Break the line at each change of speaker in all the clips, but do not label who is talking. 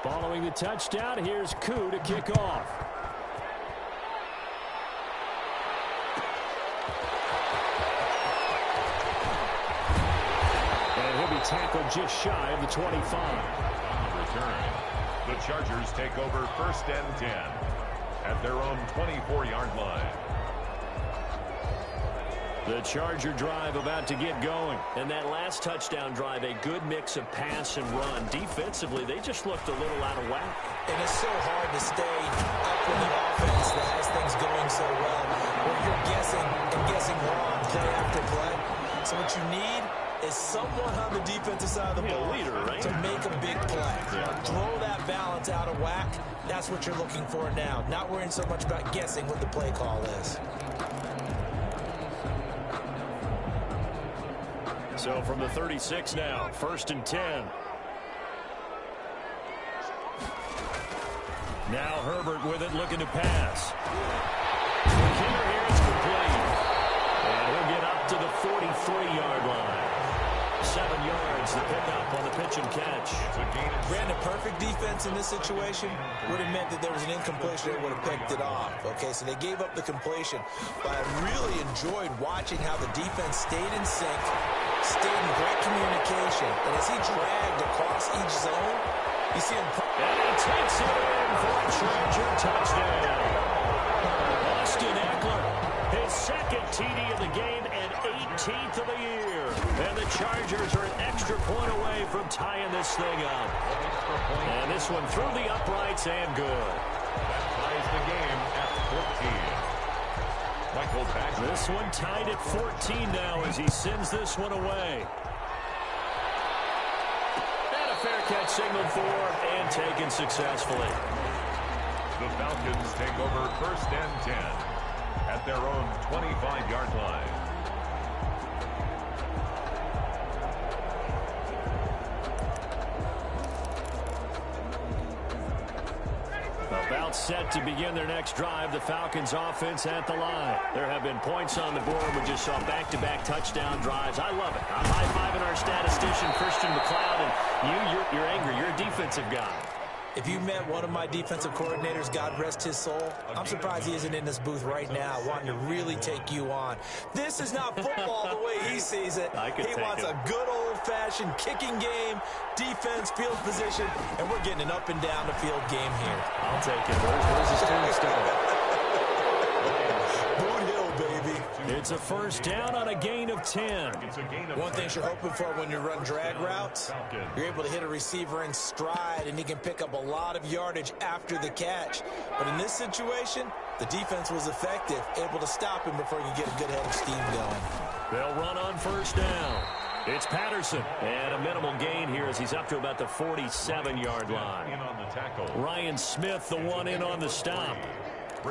Following the touchdown, here's Koo to kick off. And he'll be tackled just shy of the 25.
On return, the Chargers take over 1st and 10 at their own 24-yard line.
The Charger drive about to get going. And that last touchdown drive, a good mix of pass and run. Defensively, they just looked a little out of whack.
And it's so hard to stay up with the offense that has things going so well, where you're guessing and guessing wrong play after play. So what you need is someone on the defensive side of the ball to make a big play. Throw that balance out of whack. That's what you're looking for now. Not worrying so much about guessing what the play call is.
So from the 36 now, 1st and 10. Now Herbert with it, looking to pass. The kicker here is complete. And he'll get up to the 43-yard line. 7 yards to pick up on the pitch and catch.
Brandon, perfect defense in this situation would have meant that there was an incompletion that would have picked it off. Okay, so they gave up the completion. But I really enjoyed watching how the defense stayed in sync, stayed in great communication. And as he dragged across each zone, you see him.
And he takes it in for a Charger touchdown. Austin Eckler, his 2nd TD of the game and 18th of the year. And the Chargers are an extra point away from tying this thing up. And this one through the uprights and good.
That ties the game at 14. Michael Patrick.
This one tied at 14 now as he sends this one away. And a fair catch signaled for and taken successfully.
The Falcons take over 1st and 10 at their own 25-yard line.
About set to begin their next drive, the Falcons offense at the line. There have been points on the board. We just saw back-to-back touchdown drives. I love it. I'm high-fiving our statistician, Christian McLeod, and you're angry. You're a defensive guy.
If you met one of my defensive coordinators, God rest his soul, I'm surprised he isn't in this booth right now wanting to really take you on. This is not football the way he sees it. He wants a good old-fashioned kicking game, defense, field position, and we're getting an up and down the field game here.
I'll take it. Where's his tombstone?
Boot Hill, baby.
It's a 1st down on a gain of 10.
One thing you're hoping for when you run drag routes, you're able to hit a receiver in stride, and he can pick up a lot of yardage after the catch. But in this situation, the defense was effective, able to stop him before he could get a good head of steam going.
They'll run on 1st down. It's Patterson. And a minimal gain here as he's up to about the 47-yard line. Ryan Smith, the one in on the stop.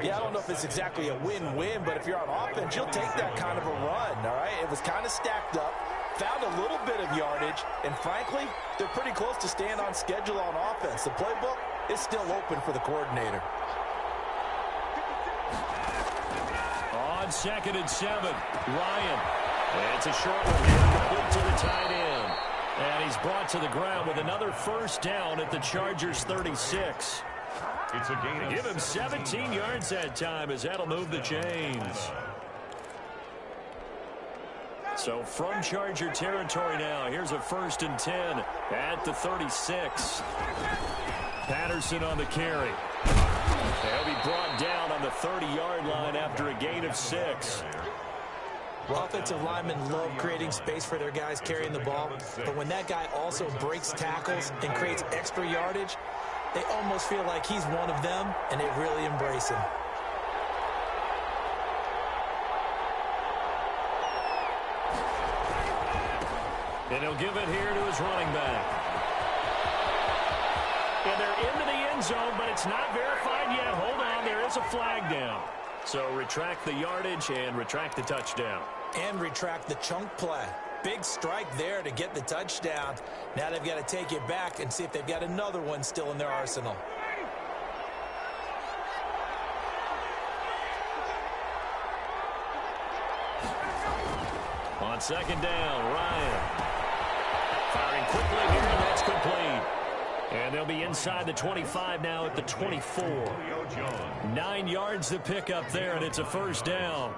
Yeah, I don't know if it's exactly a win-win, but if you're on offense, you'll take that kind of a run, all right? It was kind of stacked up, found a little bit of yardage, and frankly, they're pretty close to staying on schedule on offense. The playbook is still open for the coordinator.
On 2nd and 7, Ryan. It's a short one here, complete to the tight end. And he's brought to the ground with another 1st down at the Chargers' 36.
It's a gain.
Give him 17 yards that time as that'll move the chains. So from Charger territory now, here's a 1st and 10 at the 36. Patterson on the carry. They'll be brought down on the 30-yard line after a gain of 6.
Offensive linemen love creating space for their guys carrying the ball, but when that guy also breaks tackles and creates extra yardage, they almost feel like he's one of them, and they really embrace him.
And he'll give it here to his running back. And they're into the end zone, but it's not verified yet. Hold on, there is a flag down. So retract the yardage and retract the touchdown.
And retract the chunk play. Big strike there to get the touchdown. Now they've got to take it back and see if they've got another one still in their arsenal.
On 2nd down, Ryan. Firing quickly here, and that's complete. And they'll be inside the 25 now at the 24. 9 yards to pick up there, and it's a first down.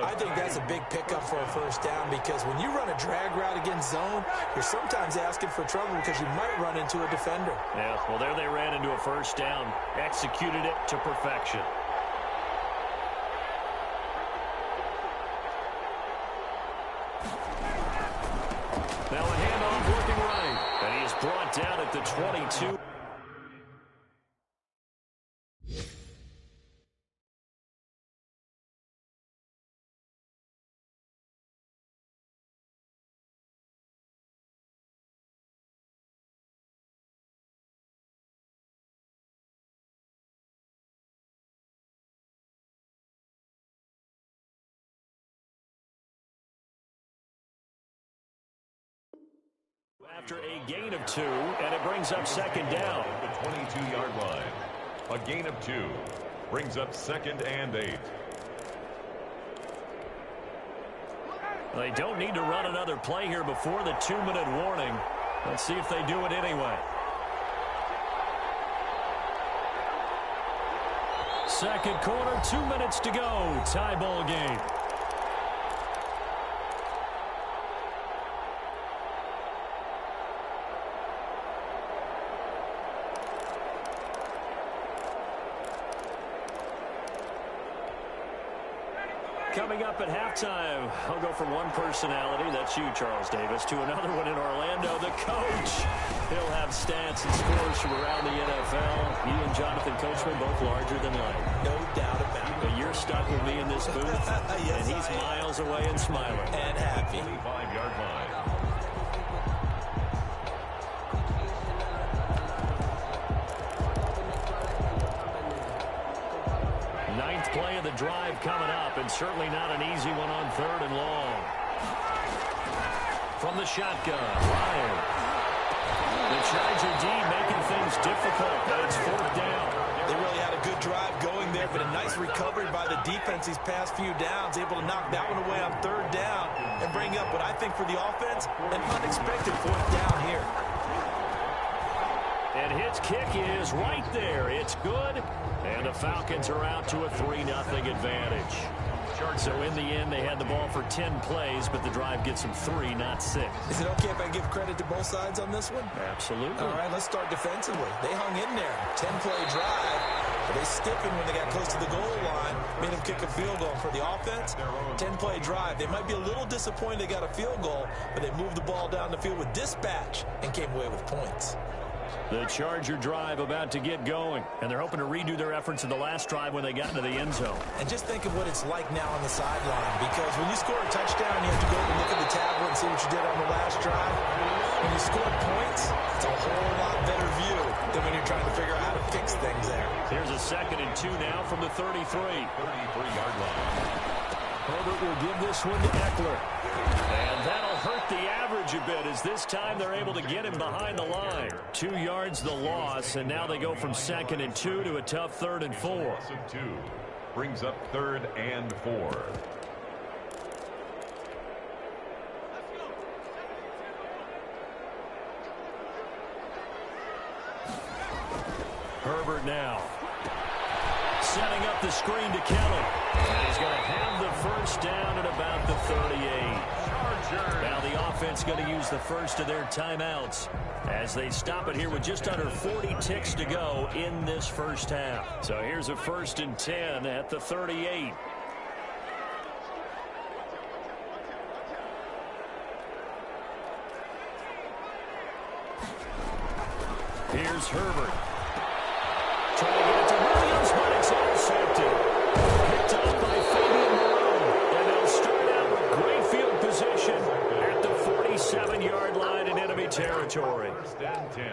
I think that's a big pickup for a first down because when you run a drag route against zone, you're sometimes asking for trouble because you might run into a defender.
Yeah, well, there they ran into a first down. Executed it to perfection. Now a handoff working right. And he is brought down at the 22. After a gain of 2, and it brings up second down.
The 22-yard line. A gain of 2 brings up 2nd and 8.
They don't need to run another play here before the 2-minute warning. Let's see if they do it anyway. Second quarter, 2 minutes to go. Tie ball game. Coming up at halftime, I'll go from one personality, that's you, Charles Davis, to another one in Orlando, the coach. He'll have stats and scores from around the NFL. He and Jonathan Coachman both larger than life.
No doubt about it.
But you're stuck with me in this booth,
yes,
and he's miles away and smiling.
And happy.
25-yard line.
Ninth play of the drive coming up, and certainly not an easy one on 3rd and long. From the shotgun, Ryan. The Charger D making things difficult, but it's 4th down.
They really had a good drive going there, but a nice recovery by the defense these past few downs, able to knock that one away on 3rd down and bring up what I think for the offense, an unexpected 4th down here.
And his kick is right there. It's good. And the Falcons are out to a 3-0 advantage. So in the end, they had the ball for 10 plays, but the drive gets them 3, not 6.
Is it okay if I give credit to both sides on this one?
Absolutely.
All right, let's start defensively. They hung in there. 10-play drive. But they stiffened when they got close to the goal line, made them kick a field goal. For the offense, 10-play drive. They might be a little disappointed they got a field goal, but they moved the ball down the field with dispatch and came away with points.
The Charger drive about to get going, and they're hoping to redo their efforts in the last drive when they got into the end zone.
And just think of what it's like now on the sideline, because when you score a touchdown, you have to go and look at the tablet and see what you did on the last drive. When you score points, it's a whole lot better view than when you're trying to figure out how to fix things there.
Here's a 2nd and 2 now from the 33.
33-yard line.
Herbert will give this one to Eckler. And that'll hurt the average a bit as this time they're able to get him behind the line. 2 yards the loss, and now they go from 2nd and 2 to a tough 3rd and 4.
Loss of 2 brings up 3rd and 4.
Herbert now. Setting up the screen to Kelly. And he's going to have the first down at about the 38. Now the offense going to use the first of their timeouts as they stop it here with just under 40 ticks to go in this first half. So here's a 1st and 10 at the 38. Here's Herbert. Trying to get it to Williams, but it's intercepted. Picked up by Fabian Moreau. And they'll start out with great field position at the 47-yard line in enemy territory.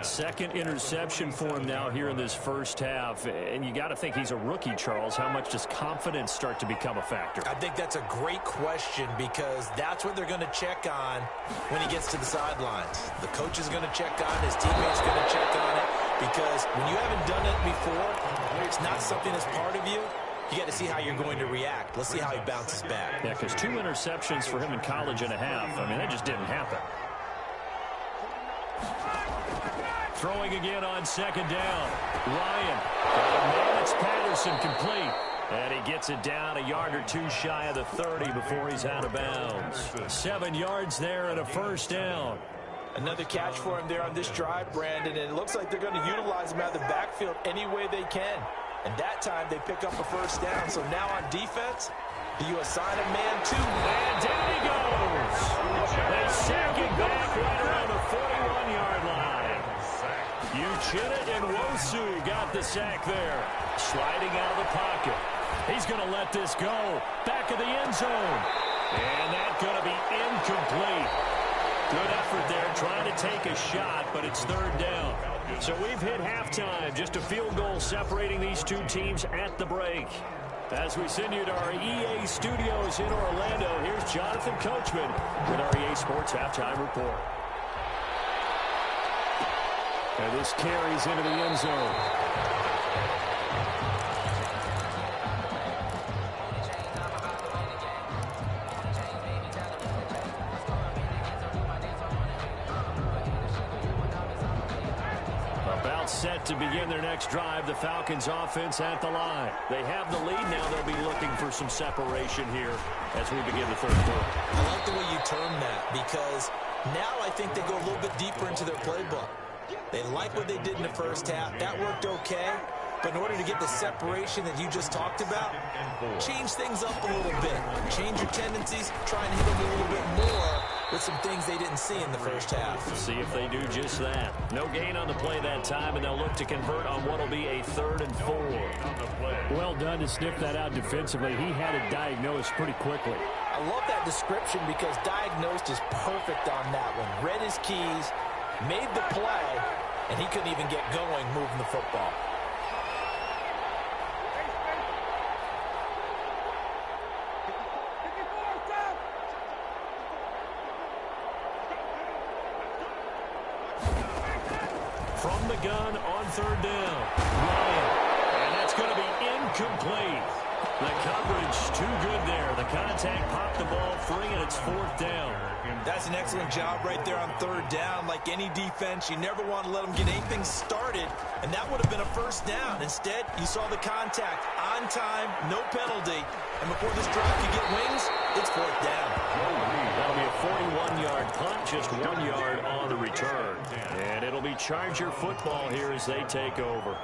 2nd interception for him now here in this first half. And you got to think he's a rookie, Charles. How much does confidence start to become a factor?
I think that's a great question because that's what they're going to check on when he gets to the sidelines. The coach is going to check on it. His teammates are going to check on it. Because when you haven't done it before, it's not something that's part of you. You got to see how you're going to react. Let's see how he bounces back.
Yeah, because 2 interceptions for him in college and a half. I mean, that just didn't happen. Throwing again on second down. Ryan. Man, it's Patterson complete. And he gets it down a yard or two shy of the 30 before he's out of bounds. 7 yards there and a first down.
Another catch for him there on this drive, Brandon, and it looks like they're going to utilize him out of the backfield any way they can. And that time they pick up a first down. So now on defense, do you assign a man to?
And down he goes. They sack him back right around the 41-yard line. Uchenna and Wosu got the sack there. Sliding out of the pocket. He's going to let this go. Back of the end zone. And that's going to be incomplete. Good effort there, trying to take a shot, but it's third down. So we've hit halftime, just a field goal separating these two teams at the break. As we send you to our EA studios in Orlando, here's Jonathan Coachman with our EA Sports Halftime Report. And this carries into the end zone. Set to begin their next drive. The Falcons offense at the line. They have the lead now. They'll be looking for some separation here as we begin the third quarter.
I like the way you term that because now I think they go a little bit deeper into their playbook. They like what they did in the first half. That worked okay. But in order to get the separation that you just talked about, change things up a little bit. Change your tendencies. Try and hit them a little bit more with some things they didn't see in the first half.
See if they do just that. No gain on the play that time, and they'll look to convert on what will be a 3rd and 4.
Well done to sniff that out defensively. He had it diagnosed pretty quickly.
I love that description because diagnosed is perfect on that one. Read his keys, made the play, and he couldn't even get going moving the football.
From the gun on third down. Ryan. And that's going to be incomplete. The coverage too good there. The contact popped the ball free, and it's 4th down.
That's an excellent job right there on third down. Like any defense, you never want to let them get anything started, and that would have been a first down. Instead, you saw the contact on time, no penalty, and before this drive could get wings, it's 4th down.
That'll be a 41-yard punt, just 1 yard on the return. And it'll be Charger football here as they take over.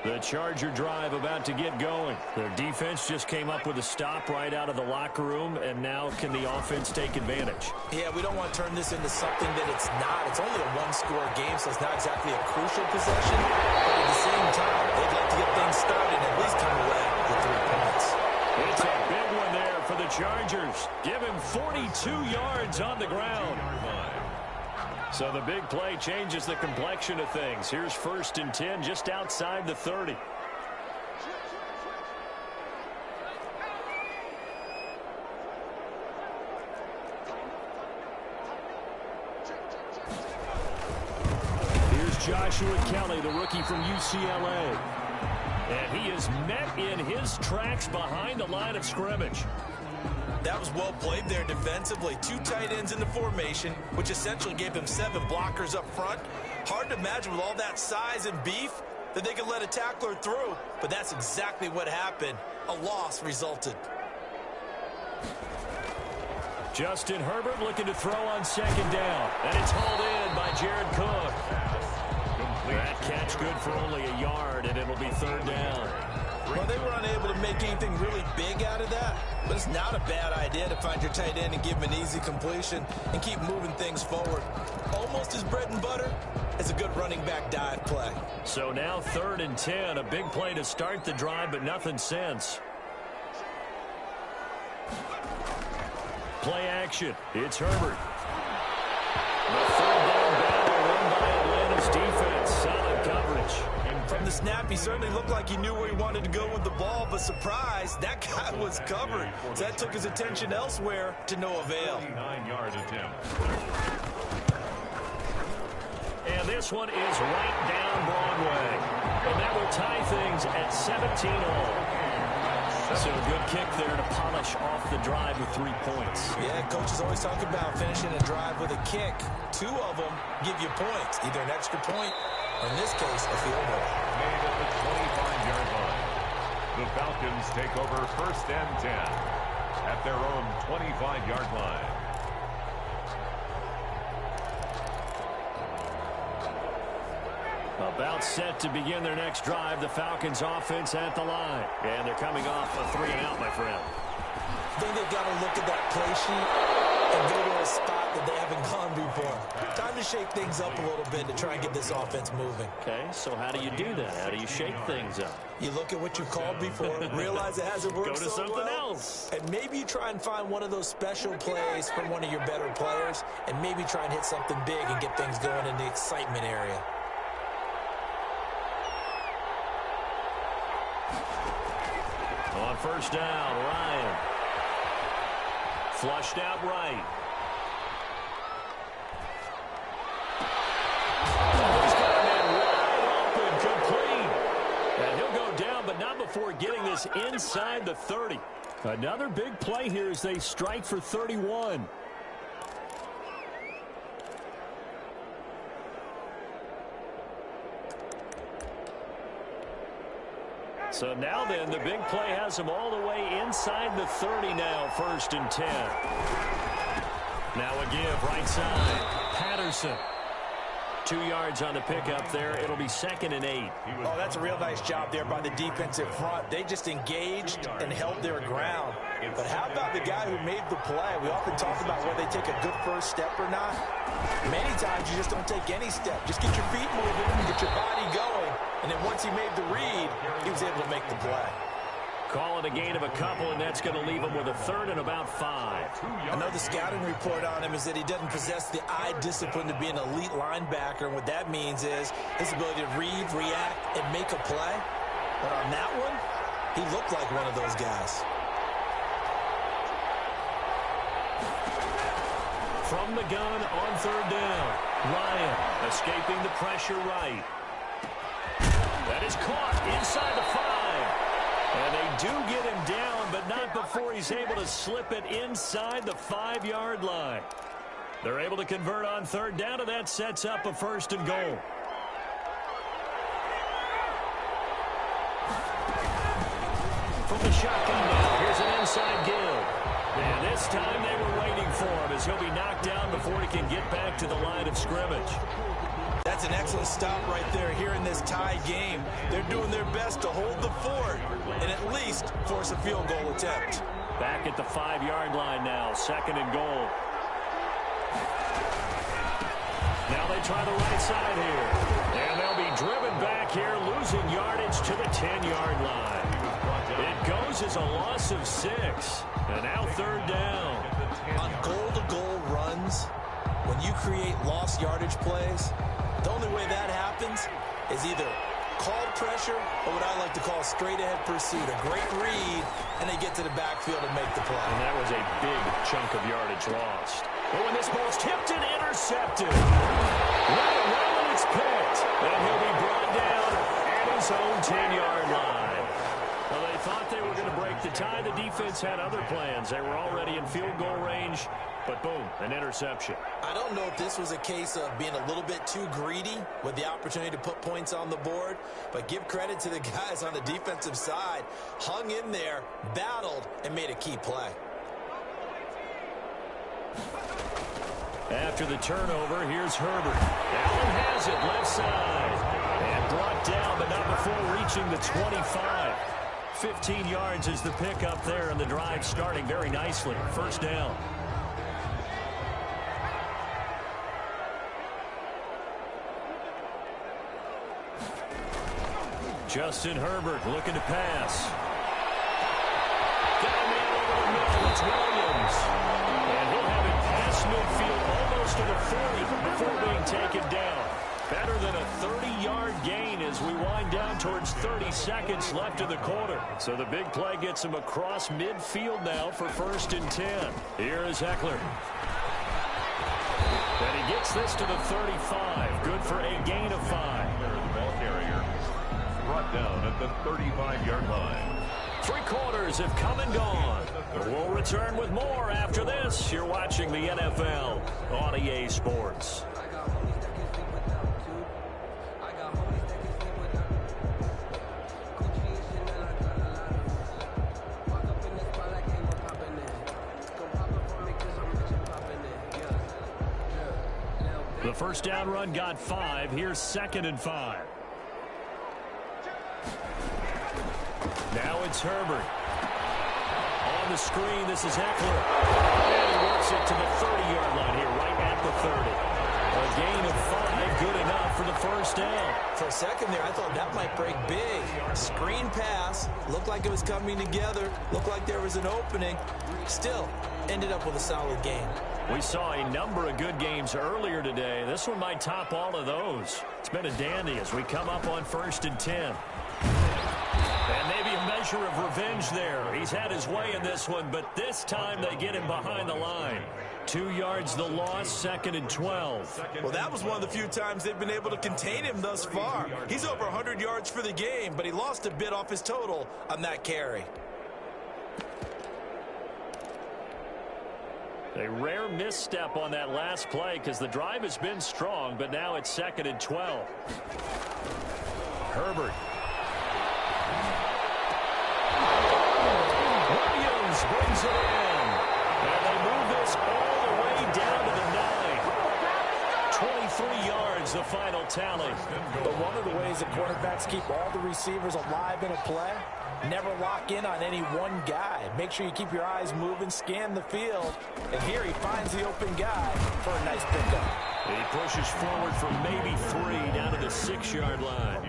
The Charger drive about to get going. Their defense just came up with a stop right out of the locker room, and now can the offense take advantage?
Yeah, we don't want to turn this into something that it's not. It's only a one-score game, so it's not exactly a crucial possession. But at the same time, they'd like to get things started and at least come away with 3 points.
It's a big one there for the Chargers. Give him 42 yards on the ground. So the big play changes the complexion of things. Here's 1st and 10 just outside the 30. Here's Joshua Kelly, the rookie from UCLA. And he is met in his tracks behind the line of scrimmage.
That was well played there defensively. 2 tight ends in the formation, which essentially gave him 7 blockers up front. Hard to imagine with all that size and beef that they could let a tackler through, but that's exactly what happened. A loss resulted.
Justin Herbert looking to throw on second down, and it's hauled in by Jared Cook. That catch good for only a yard, and it'll be 3rd down.
Well, they were unable to make anything really big out of that, but it's not a bad idea to find your tight end and give him an easy completion and keep moving things forward. Almost as bread and butter as a good running back dive play.
So now 3rd and 10, a big play to start the drive, but nothing since. Play action. It's Herbert. The 3rd down battle won by Atlanta's defense. Solid coverage.
From the snap, he certainly looked like he knew where he wanted to go with the ball, but surprise, that guy was covered. So that took his attention elsewhere to no avail.
39-yard attempt.
And this one is right down Broadway. And that will tie things at 17 all. So a good kick there to polish off the drive with 3 points.
Yeah, coaches always talk about finishing a drive with a kick. 2 of them give you points, either an extra point or, in this case, a field goal.
Made at the 25-yard line. The Falcons take over 1st and 10 at their own 25-yard line.
About set to begin their next drive. The Falcons offense at the line. And they're coming off a 3-and-out, my friend.
I think they've got to look at that play sheet and go to a spot that they haven't gone before. Time to shake things up a little bit to try and get this offense moving.
Okay, so how do you do that? How do you shake things up?
You look at what you called before, realize it hasn't worked
Go to
so
something
well,
else.
and maybe you try and find one of those special plays from one of your better players, and maybe try and hit something big and get things going in the excitement area.
On 1st down, Ryan. Flushed out right. He's got a man wide open, complete. And he'll go down, but not before getting this inside the 30. Another big play here as they strike for 31. So now then, the big play has them all the way inside the 30 now, 1st and 10. Now a give, right side. Patterson. 2 yards on the pickup there. It'll be 2nd and 8.
Oh, that's a real nice job there by the defensive front. They just engaged and held their ground. But how about the guy who made the play? We often talk about whether they take a good first step or not. Many times you just don't take any step. Just get your feet moving, get your body going. And then once he made the read, he was able to make the play.
Call it a gain of a couple, and that's going to leave him with a 3rd and about 5.
Another scouting report on him is that he doesn't possess the eye discipline to be an elite linebacker. And what that means is his ability to read, react, and make a play. But on that one, he looked like one of those guys.
From the gun on 3rd down. Ryan escaping the pressure right. That is caught inside the 5. And they do get him down, but not before he's able to slip it inside the 5-yard line. They're able to convert on 3rd down, and that sets up a 1st and goal. From the shotgun now, here's an inside give. And this time they were waiting for him as he'll be knocked down before he can get back to the line of scrimmage.
That's an excellent stop right there here in this tie game. They're doing their best to hold the fort and at least force a field goal attempt.
Back at the 5-yard line now, 2nd and goal. Now they try the right side here. And they'll be driven back here, losing yardage to the 10-yard line. It goes as a loss of 6. And now 3rd down.
On goal-to-goal runs, when you create lost yardage plays, the only way that happens is either called pressure or what I like to call straight-ahead pursuit. A great read, and they get to the backfield and make the play.
And that was a big chunk of yardage lost. But when this ball's tipped and intercepted, right when it's picked, and he'll be brought down at his own 10-yard line. Well, they thought they were going to break the tie. The defense had other plans. They were already in field goal range, but boom, an interception.
I don't know if this was a case of being a little bit too greedy with the opportunity to put points on the board, but give credit to the guys on the defensive side. Hung in there, battled, and made a key play.
After the turnover, here's Herbert. Allen has it left side. And brought down, but not before reaching the 25. 15 yards is the pickup there, and the drive starting very nicely. 1st down. Justin Herbert looking to pass. Got a man over the middle. It's Williams. And he'll have it past midfield almost to the 40 before being taken down. Better than a 30-yard gain as we wind down towards 30 seconds left in the quarter. So the big play gets him across midfield now for 1st and 10. Here is Eckler. And he gets this to the 35. Good for a gain of 5.
The ball carrier. brought down at the 35-yard line.
3 quarters have come and gone. We'll return with more after this. You're watching the NFL on EA Sports. The first down run got 5. Here's 2nd and 5. Now it's Herbert. On the screen, this is Eckler. And he works it to the 30-yard line here, right at the 30. A gain of 5, good enough for the first down.
For a second there, I thought that might break big. Screen pass, looked like it was coming together, looked like there was an opening. Still, ended up with a solid gain.
We saw a number of good games earlier today. This one might top all of those. It's been a dandy as we come up on 1st and 10. And maybe a measure of revenge there. He's had his way in this one, but this time they get him behind the line. 2 yards the loss, 2nd and 12.
Well, that was one of the few times they've been able to contain him thus far. He's over 100 yards for the game, but he lost a bit off his total on that carry.
A rare misstep on that last play because the drive has been strong, but now it's 2nd and 12. Herbert. Williams brings it in. And they move this all the way down to the 9. 23 yards, the final tally.
But one of the ways that quarterbacks keep all the receivers alive in a play, never lock in on any one guy. Make sure you keep your eyes moving, scan the field. And here he finds the open guy for a nice pickup.
He pushes forward from maybe 3 down to the 6-yard line.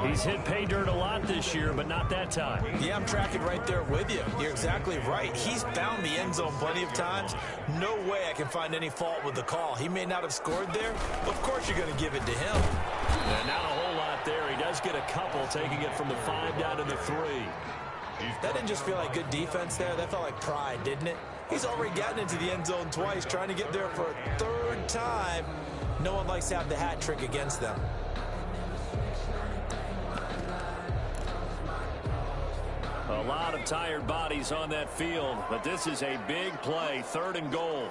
He's hit pay dirt a lot this year, but not that time.
Yeah, I'm tracking right there with you. You're exactly right. He's found the end zone plenty of times. No way I can find any fault with the call. He may not have scored there. Of course you're going to give it to him.
And not a whole lot there. He does get a couple, taking it from the 5 down to the 3.
That didn't just feel like good defense there. That felt like pride, didn't it? He's already gotten into the end zone twice, trying to get there for a 3rd time. No one likes to have the hat trick against them.
A lot of tired bodies on that field, but this is a big play, 3rd and goal.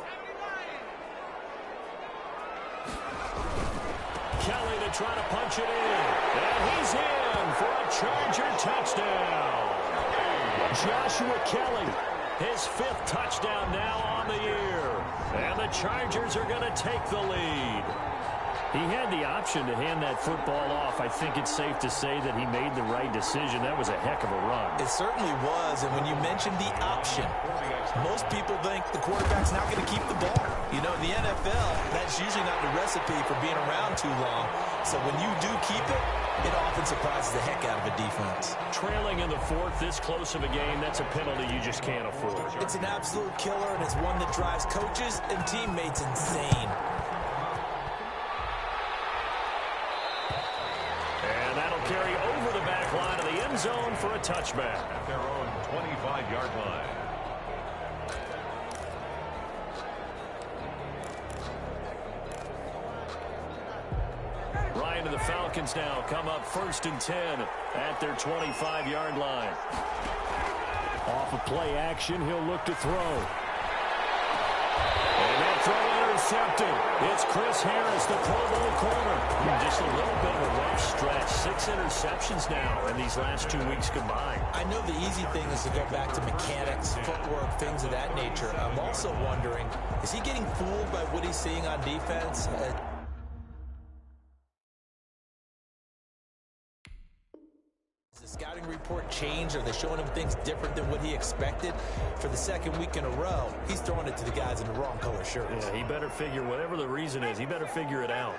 Kelly to try to punch it in. And he's in for a Charger touchdown. Joshua Kelly, his 5th touchdown now on the year. And the Chargers are going to take the lead. He had the option to hand that football off. I think it's safe to say that he made the right decision. That was a heck of a run.
It certainly was, and when you mentioned the option, most people think the quarterback's not going to keep the ball. You know, in the NFL, that's usually not the recipe for being around too long. So when you do keep it, it often surprises the heck out of a defense.
Trailing in the 4th, this close of a game, that's a penalty you just can't afford.
It's an absolute killer, and it's one that drives coaches and teammates insane.
And that'll carry over the back line of the end zone for a touchback.
At their own 25-yard line.
Ryan and the Falcons now come up 1st and 10 at their 25-yard line. Off of play action, he'll look to throw. And that throw intercepted. It's Chris Harris, the Pro Bowl corner. Just a little bit of a rough stretch. 6 interceptions now in these last 2 weeks combined.
I know the easy thing is to go back to mechanics, footwork, things of that nature. I'm also wondering, is he getting fooled by what he's seeing on defense? The scouting report changed? Are they showing him things different than what he expected? For the 2nd week in a row, he's throwing it to the guys in the wrong color shirts.
Yeah, he better figure, whatever the reason is, he better figure it out.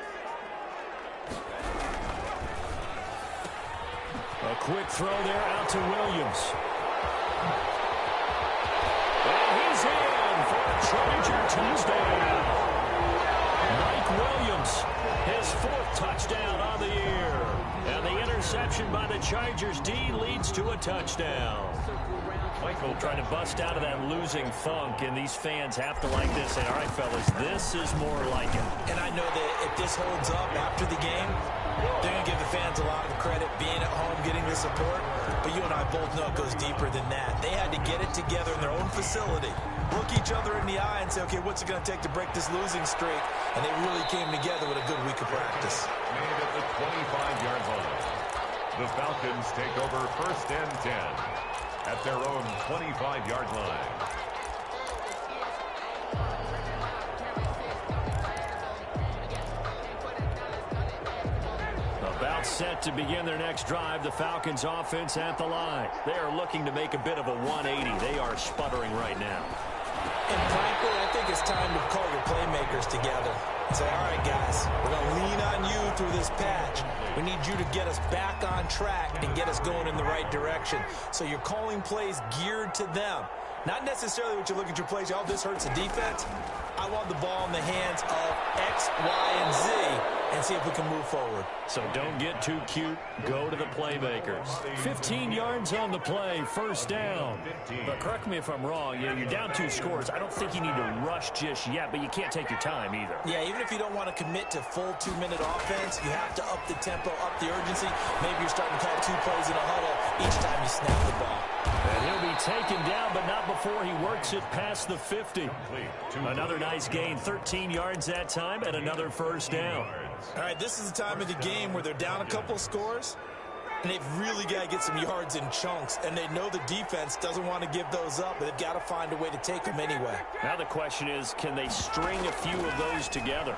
A quick throw there out to Williams. And he's in for a Charger touchdown. Mike Williams, his 4th touchdown on the year. And And the interception by the Chargers D leads to a touchdown. Michael trying to bust out of that losing funk, and these fans have to like this. And all right, fellas, this is more like it.
And I know that if this holds up after the game, they're going to give the fans a lot of credit being at home, getting the support. But you and I both know it goes deeper than that. They had to get it together in their own facility, look each other in the eye and say, okay, what's it going to take to break this losing streak? And they really came together with a good week of practice.
Made at the 25-yard line. The Falcons take over 1st and 10 at their own 25-yard line.
About set to begin their next drive, the Falcons offense at the line. They are looking to make a bit of a 180. They are sputtering right now.
And frankly, I think it's time to call your playmakers together and say, all right, guys, we're going to lean on you through this patch. We need you to get us back on track and get us going in the right direction. So you're calling plays geared to them. Not necessarily what you look at your plays, oh, this hurts the defense. I want the ball in the hands of X, Y, and Z and see if we can move forward.
So don't get too cute. Go to the playmakers. 15 yards on the play, 1st down. But correct me if I'm wrong. You're down 2 scores. I don't think you need to rush just yet, but you can't take your time either.
Yeah, even if you don't want to commit to full 2-minute offense, you have to up the tempo, up the urgency. Maybe you're starting to call 2 plays in a huddle each time you snap the ball.
And he'll be taken down, but not before he works it past the 50. Another nice gain, 13 yards that time, and another 1st down.
All right, this is the time of the game where they're down a couple scores, and they've really got to get some yards in chunks, and they know the defense doesn't want to give those up, but they've got to find a way to take them anyway.
Now the question is, can they string a few of those together?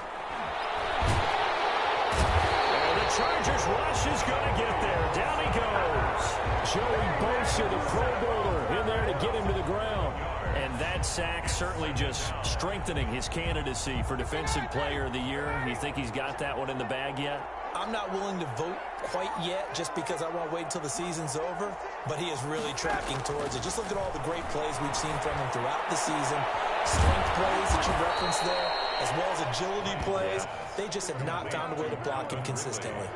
And the Chargers rush is going to get there. Down he goes. Joey Bosa, the Pro Bowler, in there to get him to the ground. And that sack certainly just strengthening his candidacy for Defensive Player of the Year. You think he's got that one in the bag yet?
I'm not willing to vote quite yet just because I want to wait until the season's over, but he is really tracking towards it. Just look at all the great plays we've seen from him throughout the season. Strength plays that you referenced there, as well as agility plays. They just have not found a way to block him consistently.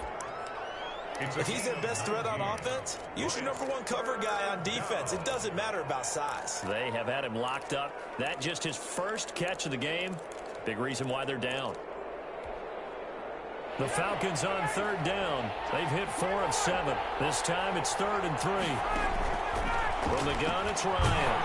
If he's their best threat on offense, use your #1 cover guy on defense. It doesn't matter about size.
They have had him locked up. That just his first catch of the game. Big reason why they're down. The Falcons on 3rd down. They've hit 4 of 7. This time it's 3rd and 3. From the gun, it's Ryan.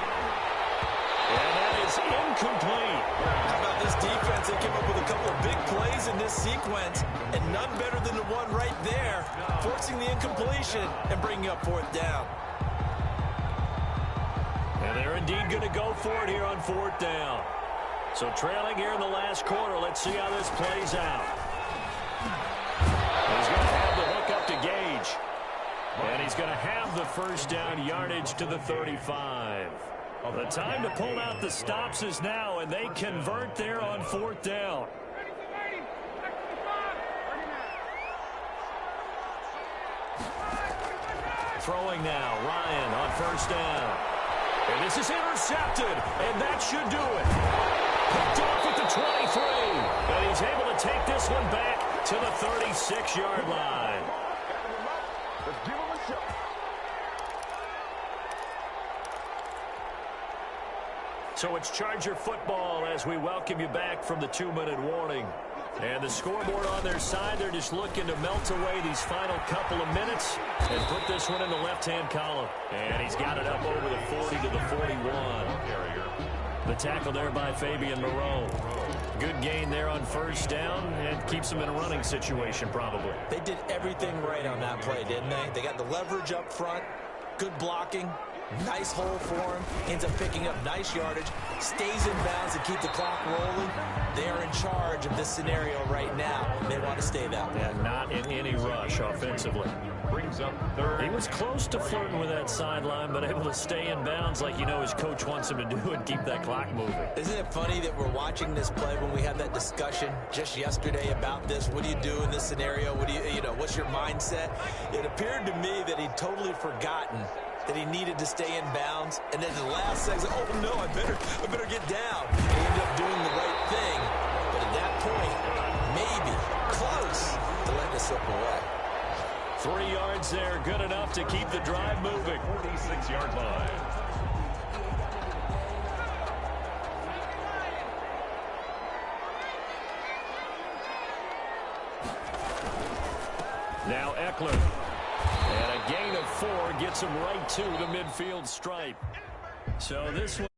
And that is incomplete.
How about this defense? They came up with a couple of big plays in this sequence, and none better than the one right there, forcing the incompletion and bringing up 4th down.
And they're indeed going to go for it here on 4th down. So trailing here in the last quarter, let's see how this plays out. He's going to have the hook up to Gage. And he's going to have the 1st down yardage to the 35. The time to pull out the stops is now, and they convert there on 4th down. Throwing now, Ryan on 1st down. And this is intercepted, and that should do it. Picked off at the 23. And he's able to take this one back to the 36-yard line.
Let's give him a shot.
So it's Charger football as we welcome you back from the 2-minute warning. And the scoreboard on their side, they're just looking to melt away these final couple of minutes and put this one in the left-hand column. And he's got it up over the 40 to the 41. The tackle there by Fabian Moreau. Good gain there on 1st down and keeps them in a running situation probably.
They did everything right on that play, didn't they? They got the leverage up front, good blocking, nice hole for him, ends up picking up nice yardage, stays in bounds to keep the clock rolling. They are in charge of this scenario right now. They want to stay that way.
And not in any rush offensively.
Brings up 3rd.
He was close to flirting with that sideline, but able to stay in bounds like you know his coach wants him to do and keep that clock moving.
Isn't it funny that we're watching this play when we had that discussion just yesterday about this? What do you do in this scenario? What do you know, what's your mindset? It appeared to me that he'd totally forgotten that he needed to stay in bounds, and then the last second, oh no, I better get down. And he ended up doing the right thing, but at that point, maybe close to letting it slip away.
3 yards there, good enough to keep the drive moving.
46-yard line.
Now Eckler. And a gain of 4 gets him right to the midfield stripe. So this one.